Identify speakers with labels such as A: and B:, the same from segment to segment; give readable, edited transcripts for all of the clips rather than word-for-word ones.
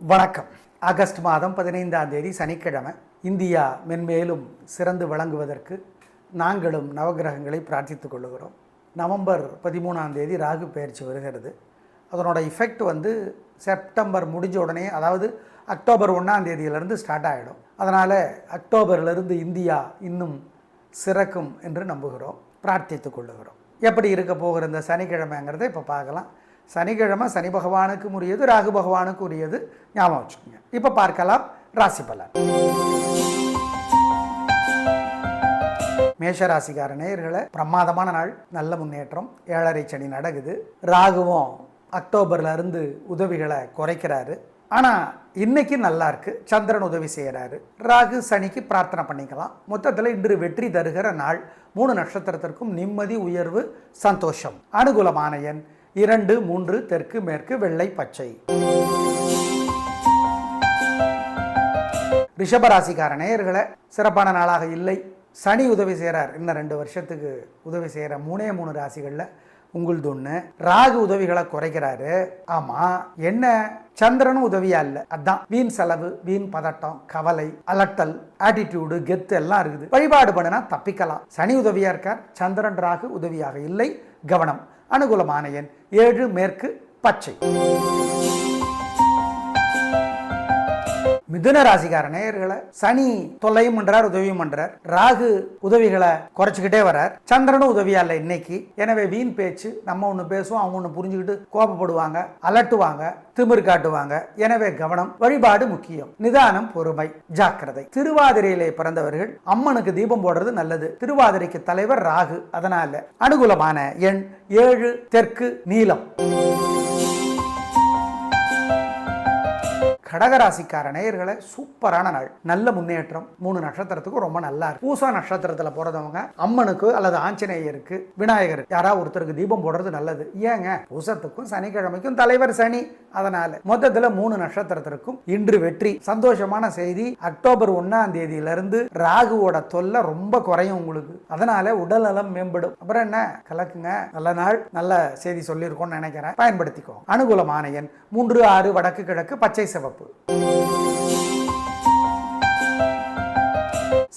A: வணக்கம். ஆகஸ்ட் மாதம் 15ஆம் தேதி சனிக்கிழமை. இந்தியா மென்மேலும் சிறந்து விளங்குவதற்கு நாங்களும் நவகிரகங்களை பிரார்த்தித்துக் கொள்ளுகிறோம். நவம்பர் 13ஆம் தேதி ராகு பெயர்ச்சி வருகிறது. அதனோட இஃபெக்ட் செப்டம்பர் முடிஞ்ச உடனே, அதாவது அக்டோபர் 1ஆம் தேதியிலிருந்து ஸ்டார்ட் ஆகிடும். அதனால் அக்டோபரிலிருந்து இந்தியா இன்னும் சிறக்கும் என்று நம்புகிறோம், பிரார்த்தித்துக் கொள்ளுகிறோம். எப்படி இருக்க போகிற இந்த சனிக்கிழமைங்கிறத இப்போ பார்க்கலாம். சனிக்கிழமை சனி பகவானுக்கு உரியது, ராகு பகவானுக்கு உரியது, ஞாபகம் வச்சுக்கோங்க. இப்போ பார்க்கலாம் ராசி பலன். மேஷராசிக்கார நேயர்களே, பிரமாதமான நாள், நல்ல முன்னேற்றம். 7.5 சனி நடக்குது. ராகுவும் அக்டோபர்ல இருந்து உதவிகளை குறைக்கிறாரு. ஆனால் இன்னைக்கு நல்லா இருக்கு, சந்திரன் உதவி செய்கிறாரு. ராகு சனிக்கு பிரார்த்தனை பண்ணிக்கலாம். மொத்தத்தில் இன்று வெற்றி தருகிற நாள். 3 நட்சத்திரத்திற்கும் நிம்மதி, உயர்வு, சந்தோஷம். அனுகூலமான எண் 2, 3, தெற்கு மேற்கு, வெள்ளை, பச்சை. ரிஷபராசிக்கார நேயர்களே, சிறப்பான நாளாக இல்லை. சனி உதவி செய்கிறார். இன்னும் 2 வருஷத்துக்கு உதவி செய்கிற 3 ராசிகளில் உங்களுது ஒன்று. ராகு உதவிகளை குறைக்கிறாரு. ஆமாம், என்ன சந்திரனும் உதவியா இல்லை. அதான் வீண் செலவு, வீண் பதட்டம், கவலை, அலட்டல், ஆட்டிடியூடு, கெத்து எல்லாம் இருக்குது. வழிபாடு பண்ணினா தப்பிக்கலாம். சனி உதவியா இருக்கார், சந்திரன் ராகு உதவியாக இல்லை, கவனம். அனுகூலமான எண் 7, மேற்கு, பச்சை. மிதுன ராசிக்கார நேயர்களை, சனி தொல்லையும் பண்றார், உதவியும் பண்றார். ராகு உதவிகளை குறைச்சிக்கிட்டே வர்றார். சந்திரனும் உதவியா இல்லை இன்னைக்கு. எனவே வீண் பேச்சு, நம்ம ஒன்று பேசுவோம், அவங்க ஒன்று புரிஞ்சுக்கிட்டு கோபப்படுவாங்க, அலட்டுவாங்க, திமிர் காட்டுவாங்க. எனவே கவனம். வழிபாடு முக்கியம். நிதானம், பொறுமை, ஜாக்கிரதை. திருவாதிரையிலே பிறந்தவர்கள் அம்மனுக்கு தீபம் போடுறது நல்லது. திருவாதிரைக்கு தலைவர் ராகு. அதனால அனுகூலமான எண் 7, தெற்கு, நீலம். கடகராசிக்கார நேயர்களை, சூப்பரான நாள், நல்ல முன்னேற்றம். 3 நட்சத்திரத்துக்கும் ரொம்ப நல்லா இருக்கு. பூசா நட்சத்திரத்தில் பிறந்தவங்க அம்மனுக்கு அல்லது ஆஞ்சநேயருக்கு, விநாயகர் யாராவது ஒருத்தருக்கு தீபம் போடுறது நல்லது. ஏங்க, பூசத்துக்கும் சனிக்கிழமைக்கும் தலைவர் சனி. அதனால மொத்தத்தில் 3 நட்சத்திரத்திற்கும் இன்று வெற்றி. சந்தோஷமான செய்தி, அக்டோபர் 1ஆம் தேதியிலிருந்து ராகுவோட தொல்லை ரொம்ப குறையும் உங்களுக்கு. அதனால உடல் நலம் மேம்படும். அப்புறம் என்ன, கலக்குங்க. நல்ல நாள், நல்ல செய்தி சொல்லியிருக்கோம்னு நினைக்கிறேன், பயன்படுத்திக்கோ. அனுகூலமான எண் 3, 6, வடக்கு, கிழக்கு, பச்சை, சிவப்பு.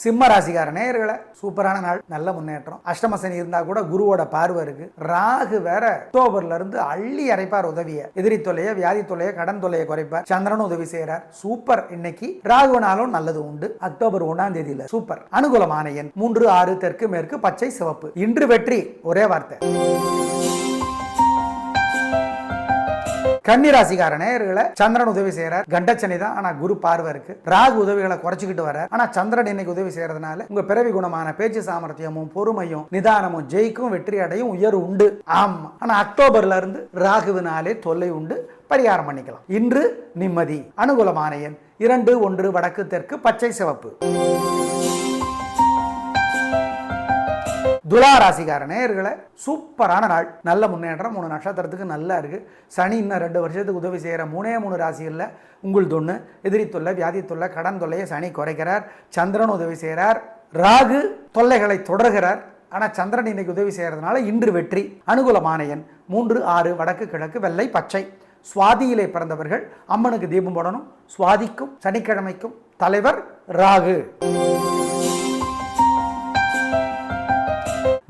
A: சிம்ம ராசிக்கார நேயர்களே, சூப்பரான நாள், நல்ல முன்னேற்றம். அஷ்டம சனி இருந்தா கூட குருவோட பார்வை இருக்கு. ராகு வேற அக்டோபர்ல இருந்து அள்ளி அரைப்பார் உதவிய. எதிரி தொல்லைய, வியாதி தொல்லைய, கடன் தொல்லையை குறைப்பார். சந்திரனும் உதவி செய்யறார். சூப்பர். இன்னைக்கு ராகுவனாலும் நல்லது உண்டு. அக்டோபர் 1ஆம் தேதியில சூப்பர். அனுகூலமான எண் 3, 6, தெற்கு மேற்கு, பச்சை, சிவப்பு. இன்று வெற்றி. ஒரே வார்த்தை. கன்னிராசிக்கார நேயர்களை, சந்திரன் உதவி செய்யறார். கண்டச்சனி தான், ஆனா குரு பார்வை இருக்கு. ராகு உதவிகளை குறைச்சிக்கிட்டு வர, ஆனா சந்திரன் இன்னைக்கு உதவி செய்யறதுனால உங்க பிறவி குணமான பேச்சு சாமர்த்தியமும், பொறுமையும், நிதானமும் ஜெயிக்கும், வெற்றி அடையும், உயர்வு உண்டு. ஆமா, ஆனா அக்டோபர்ல இருந்து ராகுவினாலே தொல்லை உண்டு. பரிகாரம் பண்ணிக்கலாம். இன்று நிம்மதி. அனுகூலமான எண் 2, 1, வடக்கு, தெற்கு, பச்சை, சிவப்பு. துலா ராசிக்கார நேயர்களை, சூப்பரான நாள், நல்ல முன்னேற்றம். 3 நட்சத்திரத்துக்கு நல்லா இருக்கு. சனி இன்னும் 2 வருஷத்துக்கு உதவி செய்கிற 3 ராசிகளில் உங்களுது ஒன்று. எதிரி தொல்லை, வியாதி தொல்லை, கடன் தொல்லையை சனி குறைக்கிறார். சந்திரன் உதவி செய்கிறார். ராகு தொல்லைகளை தொடர்கிறார். ஆனால் சந்திரன் இன்னைக்கு உதவி செய்கிறதுனால இன்று வெற்றி. அனுகூலமான எண் 3, 6, வடக்கு, கிழக்கு, வெள்ளை, பச்சை. சுவாதியிலே பிறந்தவர்கள் அம்மனுக்கு தீபம் போடணும். சுவாதிக்கும் சனிக்கிழமைக்கும் தலைவர் ராகு.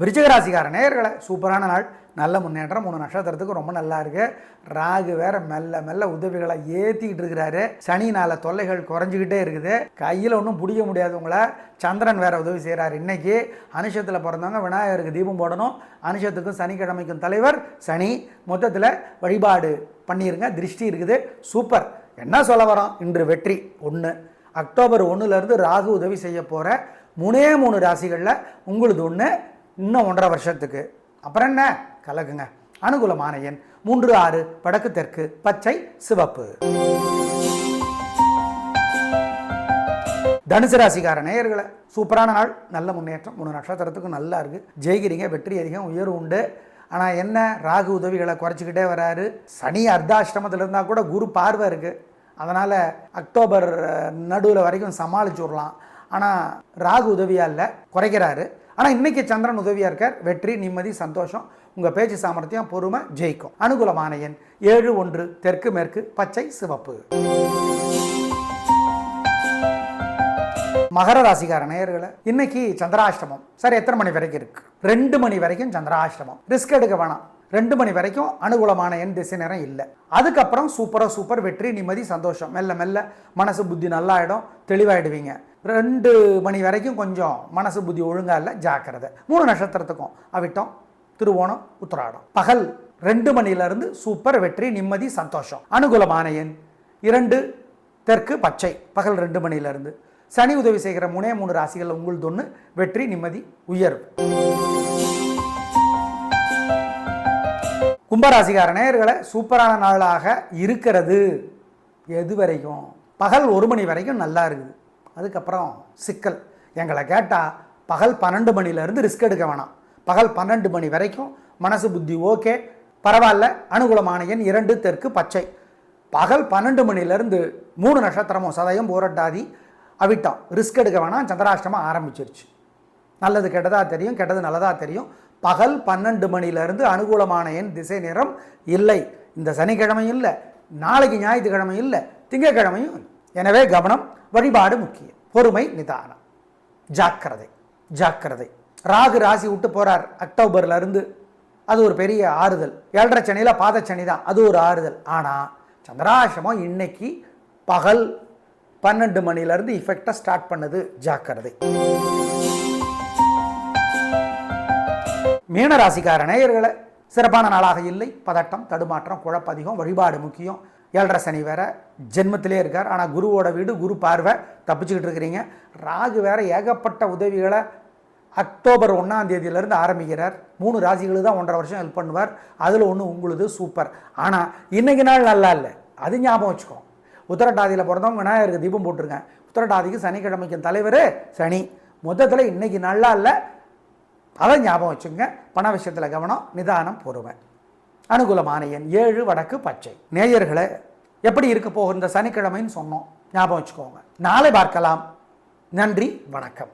A: விருச்சிக ராசிக்கார நேயர்களை, சூப்பரான நாள், நல்ல முன்னேற்றம். 3 நட்சத்திரத்துக்கு ரொம்ப நல்லா இருக்கு. ராகு வேற மெல்ல மெல்ல உதவிகளை ஏற்றிக்கிட்டு இருக்கிறாரு. சனினால தொல்லைகள் குறைஞ்சிக்கிட்டே இருக்குது. கையில் ஒன்றும் பிடிக்க முடியாது உங்களை. சந்திரன் வேற உதவி செய்கிறார். இன்னைக்கு அனுஷத்தில் பிறந்தவங்க விநாயகருக்கு தீபம் போடணும். அனுஷத்துக்கும் சனிக்கிழமைக்கும் தலைவர் சனி. மொத்தத்தில் வழிபாடு பண்ணிருங்க. திருஷ்டி இருக்குது. சூப்பர். என்ன சொல்ல வரோம், இன்று வெற்றி. 1 அக்டோபர் 1லேருந்து ராகு உதவி செய்ய போகிற 3 ராசிகளில் உங்களுது ஒன்று. இன்னும் 1.5 வருஷத்துக்கு. அப்புறம் என்ன, கலக்குங்க. அனுகூலமான எண் 3, 6, வடக்கு, தெற்கு, பச்சை, சிவப்பு. தனுசு ராசிக்கார நேயர்களை, சூப்பரான நாள், நல்ல முன்னேற்றம். 3 நட்சத்திரத்துக்கும் நல்லா இருக்கு. ஜெயிக்கிறீங்க, வெற்றி அதிகம், உயர்வு உண்டு. ஆனால் என்ன, ராகு உதவிகளை குறைச்சிக்கிட்டே வராரு. சனி அர்த்தாஷ்டமத்தில் இருந்தால் கூட குரு பார்வை இருக்கு. அதனால் அக்டோபர் நடுவில் வரைக்கும் சமாளிச்சு விடலாம். ஆனால் ராகு உதவியா இல்லை, குறைக்கிறாரு. ஆனால் இன்னைக்கு சந்திரன் உதவியாக இருக்கார். வெற்றி, நிம்மதி, சந்தோஷம். உங்கள் பேச்சு சாமர்த்தியம் பொறுமை ஜெயிக்கும். அனுகூலமான எண் 7, 1, தெற்கு மேற்கு, பச்சை சிவப்பு. மகர ராசிக்கார நேயர்களே, இன்னைக்கு சந்திராஷ்டமம். சரி, எத்தனை மணி வரைக்கும் இருக்கு? 2 மணி வரைக்கும் சந்திராஷ்டமம். ரிஸ்க் எடுக்க வேணாம். 2 மணி வரைக்கும் அனுகூலமான எண் திசை நேரம் இல்லை. அதுக்கப்புறம் சூப்பர் வெற்றி, நிம்மதி, சந்தோஷம். மெல்ல மெல்ல மனசு புத்தி நல்லாயிடும், தெளிவாயிடுவீங்க. 2 மணி வரைக்கும் கொஞ்சம் மனசு புத்தி ஒழுங்கா இல்லை, ஜாக்கிரதை. 3 நட்சத்திரத்துக்கும் அவிட்டம், திருவோணம், உத்திராடம். பகல் 2 மணியிலிருந்து சூப்பர் வெற்றி, நிம்மதி, சந்தோஷம். அனுகூலமான எண் 2, தெற்கு, பச்சை. பகல் 2 மணியிலிருந்து. சனி உதவி செய்கிற 3 ராசிகள் உங்களுது ஒன்று, வெற்றி, நிம்மதி, உயர்வு. கும்பராசிக்கார நேயர்களே, சூப்பரான நாளாக இருக்கிறது. எது வரைக்கும்? பகல் 1 மணி வரைக்கும் நல்லா இருக்குது. அதுக்கப்புறம் சிக்கல். எங்களை கேட்டால் பகல் 12 மணிலேருந்து ரிஸ்க் எடுக்க வேணாம். பகல் 12 மணி வரைக்கும் மனசு புத்தி ஓகே, பரவாயில்ல. அனுகூலமான எண் 2, தெற்கு, பச்சை. பகல் 12 மணிலேருந்து 3 நட்சத்திரமும் சதயம், போரட்டாதி, அவிட்டம். ரிஸ்க் எடுக்க வேணாம். சந்திராஷ்டமம் ஆரம்பிச்சிருச்சு. நல்லது கெட்டதாக தெரியும், கெட்டது நல்லதாக தெரியும். பகல் 12 மணிலேருந்து அனுகூலமான எண் திசை நேரம் இல்லை. இந்த சனிக்கிழமை இல்லை, நாளைக்கு ஞாயிற்றுக்கிழமை இல்லை, திங்கக்கிழமையும் இல்லை. எனவே கவனம், வழிபாடு முக்கியம். பொறுமை, நிதானம், ஜாக்கிரதை ஜாக்கிரதை. ராகு ராசி விட்டு போகிறார் அக்டோபர்லேருந்து. அது ஒரு பெரிய ஆறுதல். 7.5 சனியில் பாதச்சனி தான், அது ஒரு ஆறுதல். ஆனால் சந்திராஷ்டமம் இன்னைக்கு பகல் 12 மணிலேருந்து இஃபெக்டாக ஸ்டார்ட் பண்ணுது. ஜாக்கிரதை. மீனராசிக்கார நேயர்களை, சிறப்பான நாளாக இல்லை. பதட்டம், தடுமாற்றம், குழப்ப அதிகம். வழிபாடு முக்கியம். 7.5 சனி வேற ஜென்மத்திலே இருக்கார். ஆனால் குருவோட வீடு, குரு பார்வை, தப்பிச்சுக்கிட்டு இருக்கிறீங்க. ராகு வேற ஏகப்பட்ட உதவிகளை அக்டோபர் 1ஆம் தேதியிலேருந்து ஆரம்பிக்கிறார். 3 ராசிகளுக்கு தான் 1.5 வருஷம் ஹெல்ப் பண்ணுவார். அதில் ஒன்று உங்களுது சூப்பர். ஆனால் இன்னைக்கு நாள் நல்லா இல்லை, அது ஞாபகம் வச்சுக்கோ. உத்திரட்டாதியில் பிறந்தவங்க விநாயகருக்கு தீபம் போட்டிருங்க. உத்திரட்டாதிக்கு சனிக்கிழமைக்கு தலைவர் சனி. மொத்தத்தில் இன்னைக்கு நல்லா இல்லை, அதை ஞாபகம் வச்சுங்க. பண விஷயத்தில் கவனம், நிதானம், பொறுமை. அனுகூலமான எண் 7, வடக்கு, பச்சை. நேயர்களை, எப்படி இருக்க போகிற இந்த சனிக்கிழமைன்னு சொன்னோம், ஞாபகம் வச்சுக்கோங்க. நாளை பார்க்கலாம். நன்றி, வணக்கம்.